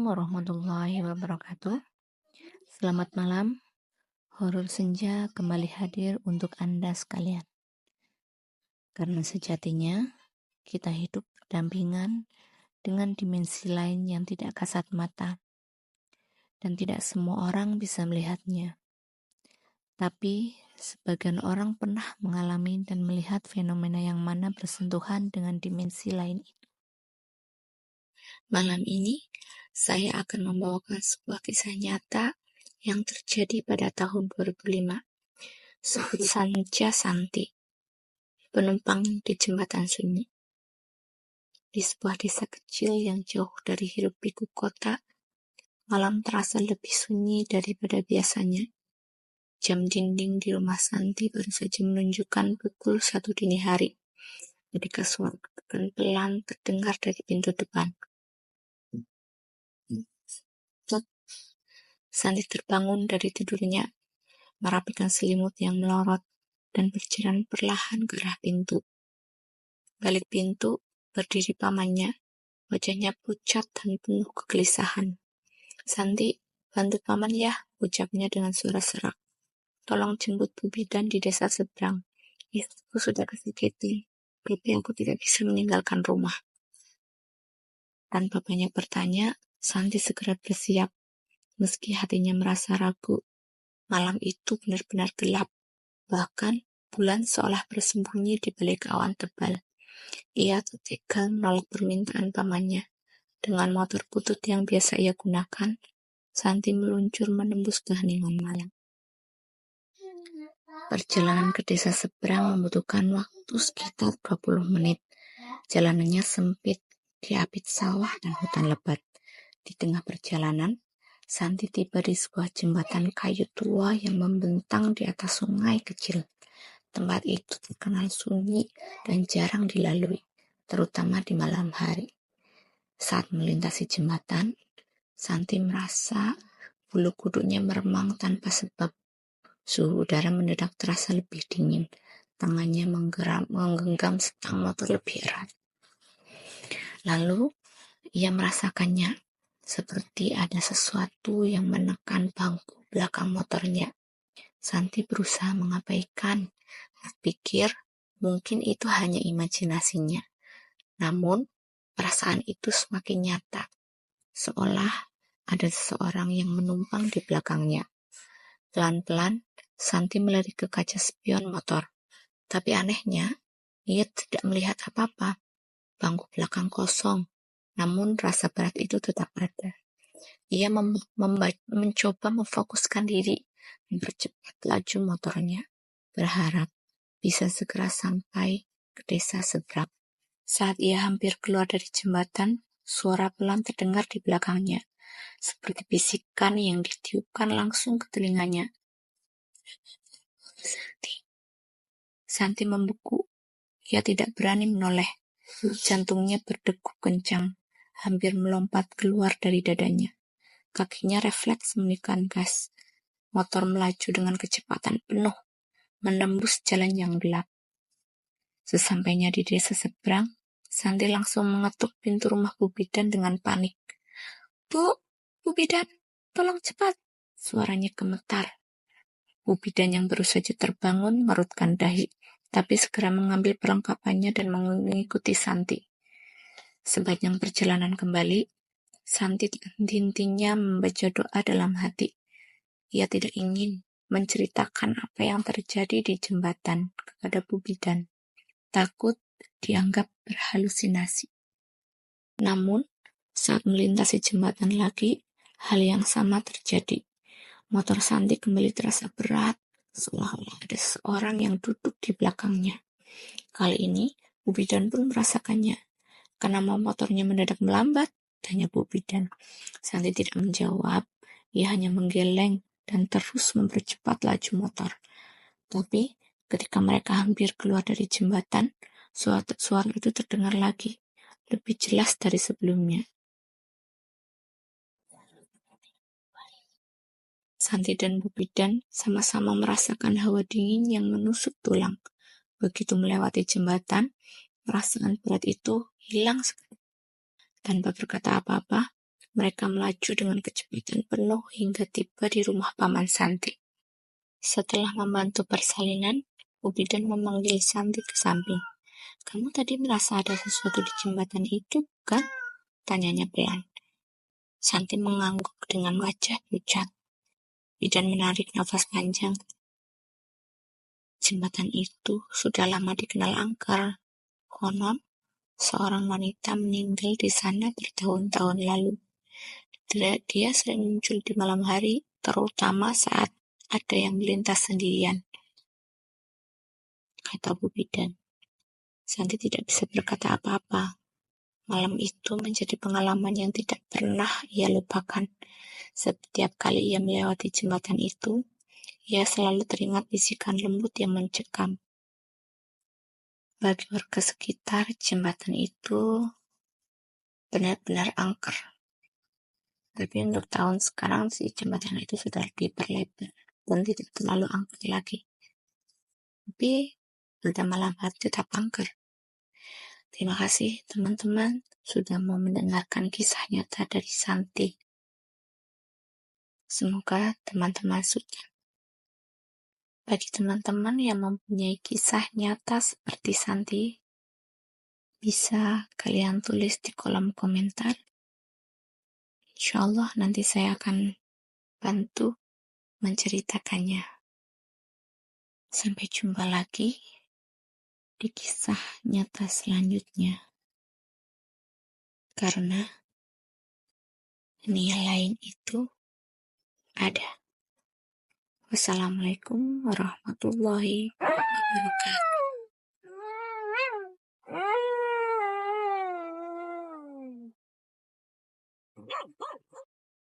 warahmatullahi wabarakatuh. Selamat malam, horor senja kembali hadir untuk Anda sekalian. Karena sejatinya, kita hidup berdampingan dengan dimensi lain yang tidak kasat mata, dan tidak semua orang bisa melihatnya. Tapi, sebagian orang pernah mengalami dan melihat fenomena yang mana bersentuhan dengan dimensi lain itu. Malam ini, saya akan membawakan sebuah kisah nyata yang terjadi pada tahun 2005. Sebut saja Santi, penumpang di jembatan sunyi. Di sebuah desa kecil yang jauh dari hiruk-pikuk kota, malam terasa lebih sunyi daripada biasanya. Jam dinding di rumah Santi baru saja menunjukkan pukul 1 dini hari, ketika suara pelan terdengar dari pintu depan. Santi terbangun dari tidurnya, merapikan selimut yang melorot, dan berjalan perlahan ke arah pintu. Balik pintu, berdiri pamannya, wajahnya pucat dan penuh kegelisahan. "Santi, bantu paman ya," ucapnya dengan suara serak. "Tolong jemput Bu Bidan di desa seberang. Istriku sudah kesakitan, tapi aku tidak bisa meninggalkan rumah." Tanpa banyak bertanya, Santi segera bersiap. Meski hatinya merasa ragu, malam itu benar-benar gelap. Bahkan, bulan seolah bersembunyi di balik awan tebal. Ia tega menolak permintaan pamannya. Dengan motor butut yang biasa ia gunakan, Santi meluncur menembus keheningan malam. Perjalanan ke desa seberang membutuhkan waktu sekitar 20 menit. Jalanannya sempit, diapit sawah dan hutan lebat. Di tengah perjalanan, Santi tiba di sebuah jembatan kayu tua yang membentang di atas sungai kecil. Tempat itu terkenal sunyi dan jarang dilalui, terutama di malam hari. Saat melintasi jembatan, Santi merasa bulu kuduknya meremang tanpa sebab. Suhu udara mendadak terasa lebih dingin. Tangannya menggenggam stang motor lebih erat. Lalu, ia merasakannya, seperti ada sesuatu yang menekan bangku belakang motornya. Santi berusaha mengabaikan, berpikir mungkin itu hanya imajinasinya. Namun, perasaan itu semakin nyata, seolah ada seseorang yang menumpang di belakangnya. Pelan-pelan, Santi melirik ke kaca spion motor. Tapi anehnya, ia tidak melihat apa-apa. Bangku belakang kosong, namun rasa berat itu tetap ada. Ia mencoba memfokuskan diri, mempercepat laju motornya, berharap bisa segera sampai ke desa seberang. Saat ia hampir keluar dari jembatan, suara pelan terdengar di belakangnya, seperti bisikan yang ditiupkan langsung ke telinganya. Santi membeku. Ia tidak berani menoleh. Jantungnya berdegup kencang, hampir melompat keluar dari dadanya. Kakinya refleks menekan gas. Motor melaju dengan kecepatan penuh, menembus jalan yang gelap. Sesampainya di desa seberang, Santi langsung mengetuk pintu rumah Bu Bidan dengan panik. Bu Bidan, tolong cepat!" Suaranya gemetar. Bu Bidan yang baru saja terbangun mengerutkan dahi, tapi segera mengambil perlengkapannya dan mengikuti Santi. Sepanjang perjalanan kembali, Santi henti-hentinya membaca doa dalam hati. Ia tidak ingin menceritakan apa yang terjadi di jembatan kepada Bu Bidan. Takut dianggap berhalusinasi. Namun, saat melintasi jembatan lagi, hal yang sama terjadi. Motor Santi kembali terasa berat, seolah-olah ada seorang yang duduk di belakangnya. Kali ini, Bu Bidan pun merasakannya. "Kenapa motornya mendadak melambat?" tanya Bu Bidan. Santi tidak menjawab, ia hanya menggeleng dan terus mempercepat laju motor. Tapi, ketika mereka hampir keluar dari jembatan, suara itu terdengar lagi, lebih jelas dari sebelumnya. Santi dan Bu Bidan sama-sama merasakan hawa dingin yang menusuk tulang. Begitu melewati jembatan, perasaan berat itu hilang sekali. Tanpa berkata apa-apa, Mereka melaju dengan kecepatan penuh hingga tiba di rumah Paman Santi. Setelah membantu persalinan, Bu Bidan memanggil Santi ke samping. "Kamu tadi merasa ada sesuatu di jembatan itu, bukan?" tanyanya pelan. Santi mengangguk dengan wajah pucat. Bidan menarik nafas panjang. Jembatan itu sudah lama dikenal angker. Konon, seorang wanita meninggal di sana bertahun-tahun lalu. Dia sering muncul di malam hari, terutama saat ada yang melintas sendirian, kata Bu Bidan. Santi tidak bisa berkata apa-apa. Malam itu menjadi pengalaman yang tidak pernah ia lupakan. Setiap kali ia melewati jembatan itu, ia selalu teringat bisikan lembut yang mencekam. Bagi warga sekitar, jembatan itu benar-benar angker. Tapi untuk tahun sekarang si jembatan itu sudah diperlebar dan tidak terlalu angker lagi. Tapi pada malam hari tetap angker. Terima kasih teman-teman sudah mau mendengarkan kisah nyata dari Santi. Semoga teman-teman suka. Bagi teman-teman yang mempunyai kisah nyata seperti Santi, bisa kalian tulis di kolom komentar. Insya Allah nanti saya akan bantu menceritakannya. Sampai jumpa lagi di kisah nyata selanjutnya. Karena dunia lain itu ada. Wassalamualaikum warahmatullahi wabarakatuh.